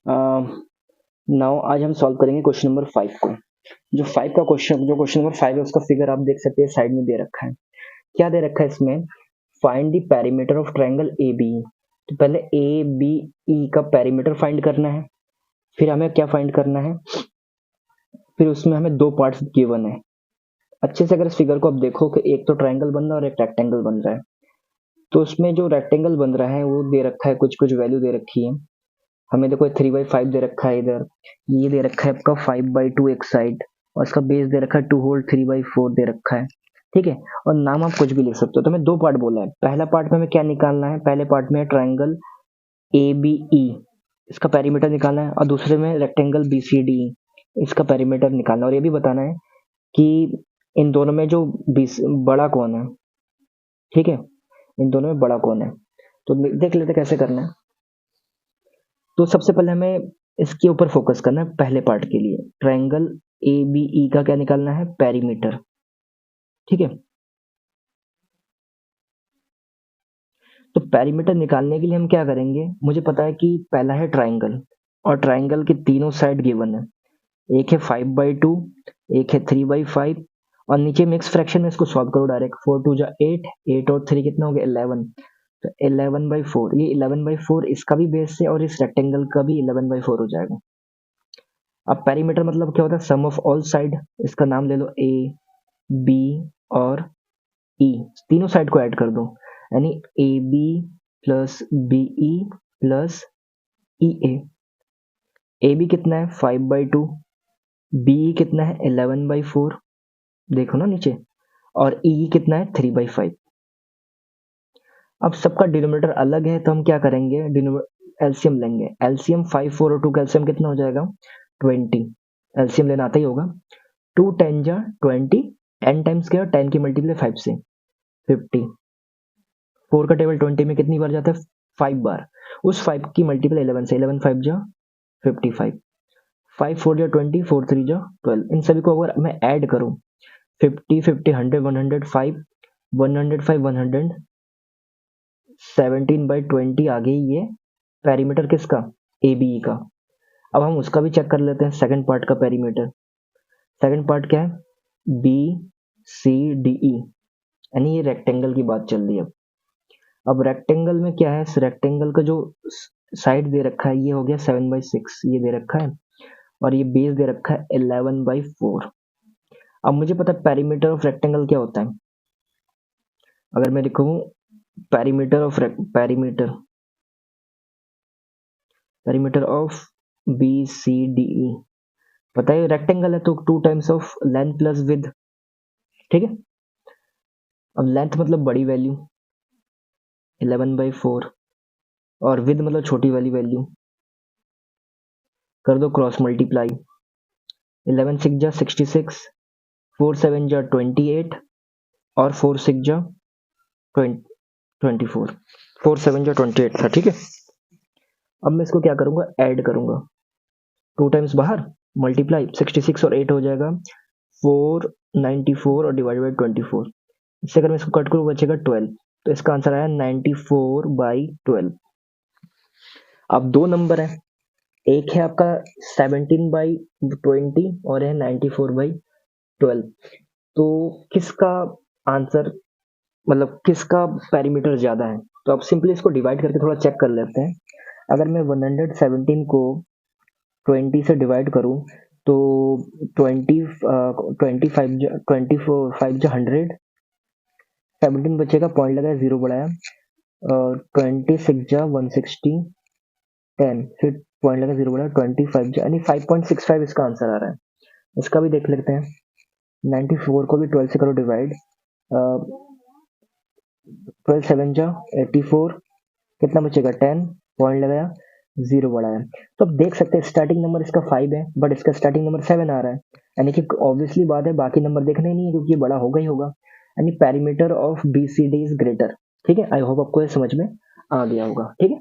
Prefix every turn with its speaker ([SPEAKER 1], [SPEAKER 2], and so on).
[SPEAKER 1] Now आज हम solve करेंगे क्वेश्चन नंबर 5 को। जो क्वेश्चन नंबर 5 है उसका फिगर आप देख सकते हैं साइड में दे रखा है। क्या दे रखा है इसमें? Find the perimeter of triangle A B. तो पहले ए बी ई का पेरीमीटर फाइंड करना है, फिर हमें क्या फाइंड करना है, फिर उसमें हमें दो पार्ट्स गिवन है। अच्छे से अगर इस फिगर को आप देखो कि एक तो ट्रायंगल बन रहा है और एक रेक्टेंगल बन रहा है। तो उसमें जो रेक्टेंगल बन रहा है वो दे रखा है, कुछ कुछ वैल्यू दे रखी है हमें। देखो 3/5 दे रखा है इधर, ये दे रखा है आपका 5/2 एक साइड, और इसका बेस दे रखा है 2 होल 3/4 दे रखा है। ठीक है, और नाम आप कुछ भी लिख सकते हो। तो हमें दो पार्ट बोला है। पहला पार्ट में हमें क्या निकालना है? पहले पार्ट में ट्राइंगल ए बी ई, इसका पेरीमीटर निकालना है, और दूसरे में रेक्टेंगल बी सी डी, इसका पेरीमीटर निकालना है। और ये भी बताना है कि इन दोनों में जो बड़ा कौन है। ठीक है, इन दोनों में बड़ा कौन है। तो देख लेते कैसे करना है। तो सबसे पहले हमें इसके ऊपर फोकस करना है। पहले पार्ट के लिए ट्रायंगल ए बी ई का क्या निकालना है? पेरीमीटर। ठीक है, तो पेरीमीटर निकालने के लिए हम क्या करेंगे? मुझे पता है कि पहला है ट्रायंगल, और ट्रायंगल के तीनों साइड गिवन है। एक है 5/2, एक है 3/5, और नीचे मिक्स फ्रैक्शन में इसको सॉल्व करो डायरेक्ट। 4 2 जा 8, 8 और 3 कितना हो गया? 11। तो 11/4, ये 11/4 इसका भी बेस है और इस रेक्टेंगल का भी 11/4 हो जाएगा। अब पेरीमीटर मतलब क्या होता है? सम ऑफ ऑल साइड। इसका नाम ले लो ए बी और ई, तीनों साइड को ऐड कर दो, यानी A B plus B E plus E A. A B कितना है? 5/2, बी ई कितना है? 11/4, देखो ना नीचे, और ई कितना है? 3/5। अब सबका डिनोमिनेटर अलग है तो हम क्या करेंगे? एलसीएम लेंगे। एलसीएम 5 4 और 2 का एलसीएम कितना हो जाएगा? 20। एलसीएम लेना आता ही होगा। 2 10 जा 20, 10 टाइम्स क्या? 10 की मल्टीप्लाई 5 से 50। 4 का टेबल 20 में कितनी बार जाता है? 5 बार। उस 5 की मल्टीप्लाई 11 से, 11 5 जा 55, 5 4 जा 20, 4 3 जा 12। इन सभी को अगर मैं ऐड करूं, 50 50 100 105 105 117/20 आ गई ये पेरीमीटर किसका? ए बी ई का। अब हम उसका भी चेक कर लेते हैं, सेकंड पार्ट का पेरीमीटर। सेकंड पार्ट क्या है? बी सी डी ई, यानी ये रेक्टेंगल की बात चल रही है। अब रेक्टेंगल में क्या है? इस रेक्टेंगल का जो साइड दे रखा है ये हो गया 7/6, ये दे रखा है, और ये बेस दे रखा है 11/4। अब मुझे पता है पेरीमीटर ऑफ रेक्टेंगल क्या होता है। अगर मैं लिखूं perimeter of perimeter of B C D E, पता है रेक्टेंगल है तो 2 times of length plus width. ठीक है, अब लेंथ मतलब बड़ी वैल्यू 11/4, और विड्थ मतलब छोटी वाली वैल्यू। कर दो क्रॉस मल्टीप्लाई, 11 6 जा 66, 4 7 जा 28, और 4 6 जा 24, 4 7 जा 28 था। ठीक है, अब मैं इसको क्या करूंगा? ऐड करूंगा। 2 टाइम्स बाहर, मल्टीप्लाई 66 और 8 हो जाएगा 494, और डिवाइड बाई 24। इससे अगर मैं इसको कट करूँ बचेगा 12। तो इसका आंसर आया 94/12। अब दो नंबर है, एक है आपका 17/20 और है 94/12। तो किसका आंसर, मतलब किसका पेरीमीटर ज्यादा है? तो अब सिंपली इसको डिवाइड करके थोड़ा चेक कर लेते हैं। अगर मैं 117 को 20 से डिवाइड करूं तो 25 5 जा 100, 17 बचेगा, पॉइंट लगाया, जीरो बढ़ाया, 26 जा 160, 10, फिर पॉइंट लगा, जीरो बढ़ाया, 25 जा, यानी 5.65 इसका आंसर आ रहा है। इसका भी देख लेते हैं। 94 को भी 12 से करो डिवाइड, 12 7 जा 84, कितना बचेगा? 10, पॉइंट लगाया, जीरो बढ़ाया। तो अब देख सकते हैं स्टार्टिंग नंबर इसका 5 है, बट इसका स्टार्टिंग नंबर 7 आ रहा है, यानी कि ऑब्वियसली बात है बाकी नंबर देखने ही नहीं है क्योंकि ये बड़ा होगा ही होगा, यानी perimeter of B C D is greater. ठीक है, आई होप आपको ये समझ में आ गया होगा। ठीक है।